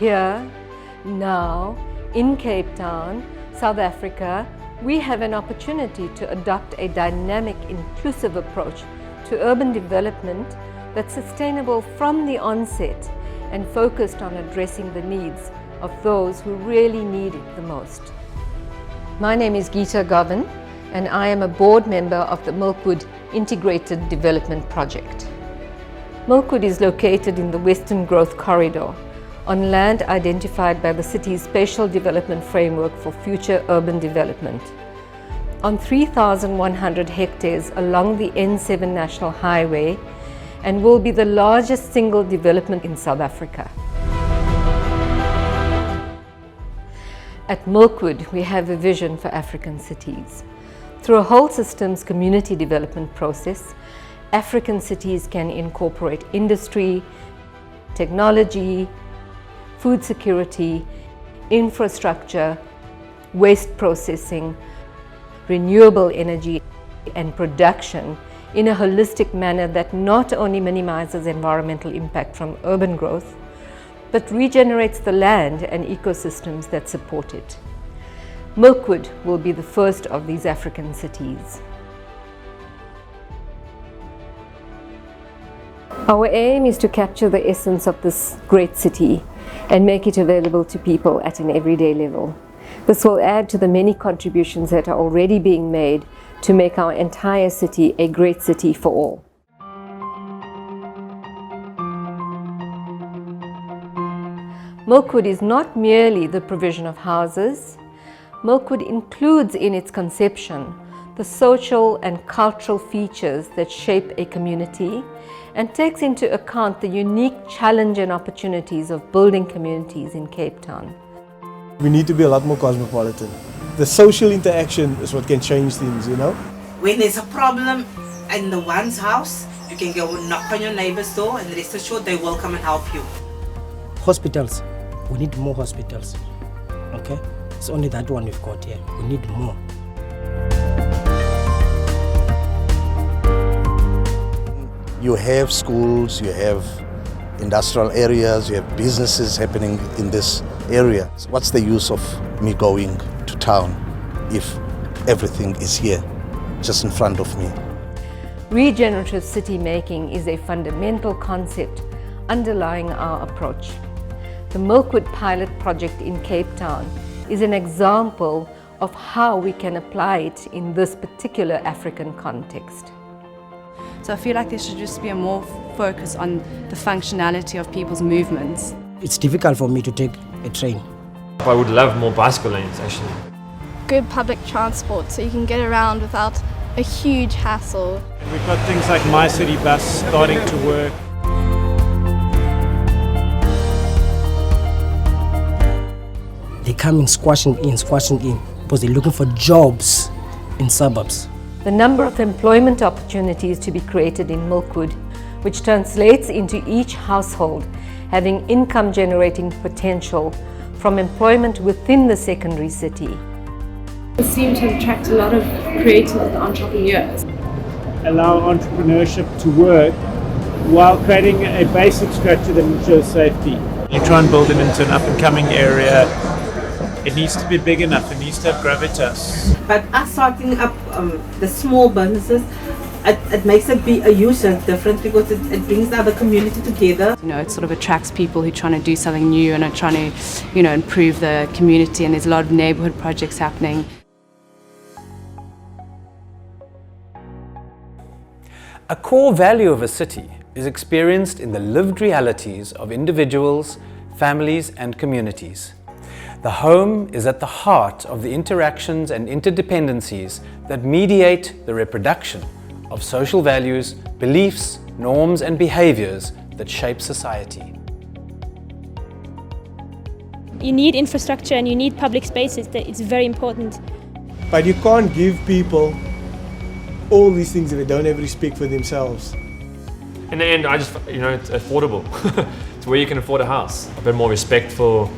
Here, now, in Cape Town, South Africa, we have an opportunity to adopt a dynamic, inclusive approach to urban development that's sustainable from the onset and focused on addressing the needs of those who really need it the most. My name is Geeta Govin, and I am a board member of the Milkwood Integrated Development Project. Milkwood is located in the Western Growth Corridor on land identified by the city's Spatial Development Framework for future urban development, on 3,100 hectares along the N7 National Highway, and will be the largest single development in South Africa. At Milkwood, we have a vision for African cities. Through a whole systems community development process, African cities can incorporate industry, technology, food security, infrastructure, waste processing, renewable energy, and production in a holistic manner that not only minimizes environmental impact from urban growth, but regenerates the land and ecosystems that support it. Milkwood will be the first of these African cities. Our aim is to capture the essence of this great city and make it available to people at an everyday level. This will add to the many contributions that are already being made to make our entire city a great city for all. Milkwood is not merely the provision of houses. Milkwood includes in its conception the social and cultural features that shape a community and takes into account the unique challenge and opportunities of building communities in Cape Town. We need to be a lot more cosmopolitan. The social interaction is what can change things, you know? When there's a problem in the one's house, you can go knock on your neighbor's door and rest assured they will come and help you. Hospitals. We need more hospitals. Okay? It's only that one we've got here. We need more. You have schools, you have industrial areas, you have businesses happening in this area. So what's the use of me going to town if everything is here, just in front of me? Regenerative city making is a fundamental concept underlying our approach. The Milkwood pilot project in Cape Town is an example of how we can apply it in this particular African context. So I feel like there should just be a more focus on the functionality of people's movements. It's difficult for me to take a train. I would love more bicycle lanes actually. Good public transport so you can get around without a huge hassle. We've got things like My City Bus starting to work. They're coming squashing in, because they're looking for jobs in suburbs. The number of employment opportunities to be created in Milkwood, which translates into each household having income generating potential from employment within the secondary city. We seem to attract a lot of creative entrepreneurs. Allow entrepreneurship to work while creating a basic structure that ensures safety. You try and build it into an up-and-coming area. It needs to be big enough, it needs to have gravitas. But us starting up the small businesses, it makes a huge difference because it brings the other community together. You know, it sort of attracts people who are trying to do something new and are trying to, you know, improve the community, and there's a lot of neighborhood projects happening. A core value of a city is experienced in the lived realities of individuals, families, and communities. The home is at the heart of the interactions and interdependencies that mediate the reproduction of social values, beliefs, norms, and behaviors that shape society. You need infrastructure and you need public spaces. It's very important. But you can't give people all these things if they don't have respect for themselves. In the end, it's affordable. It's where you can afford a house. A bit more respectful,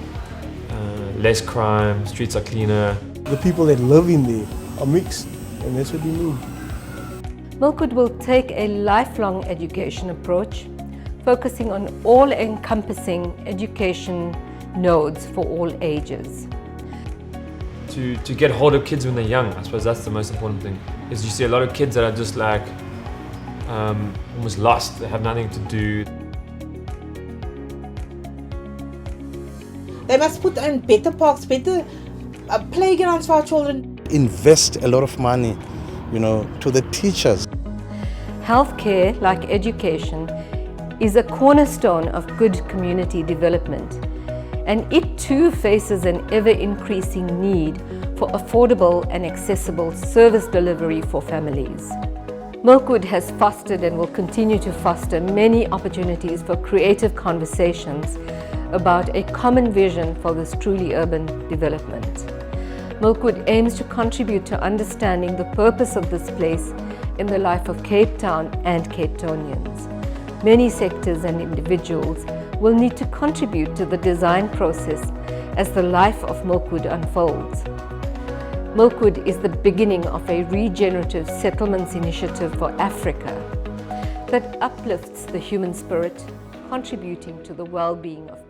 less crime, streets are cleaner. The people that live in there are mixed, and that's what we need. Milkwood will take a lifelong education approach, focusing on all-encompassing education, nodes for all ages. To get hold of kids when they're young, I suppose that's the most important thing, is you see a lot of kids that are just like almost lost, they have nothing to do. They must put in better parks, better playgrounds for our children. Invest a lot of money, to the teachers. Healthcare, like education, is a cornerstone of good community development, and it too faces an ever-increasing need for affordable and accessible service delivery for families. Milkwood has fostered and will continue to foster many opportunities for creative conversations about a common vision for this truly urban development. Milkwood aims to contribute to understanding the purpose of this place in the life of Cape Town and Cape Townians. Many sectors and individuals will need to contribute to the design process as the life of Milkwood unfolds. Milkwood is the beginning of a regenerative settlements initiative for Africa that uplifts the human spirit, contributing to the well-being of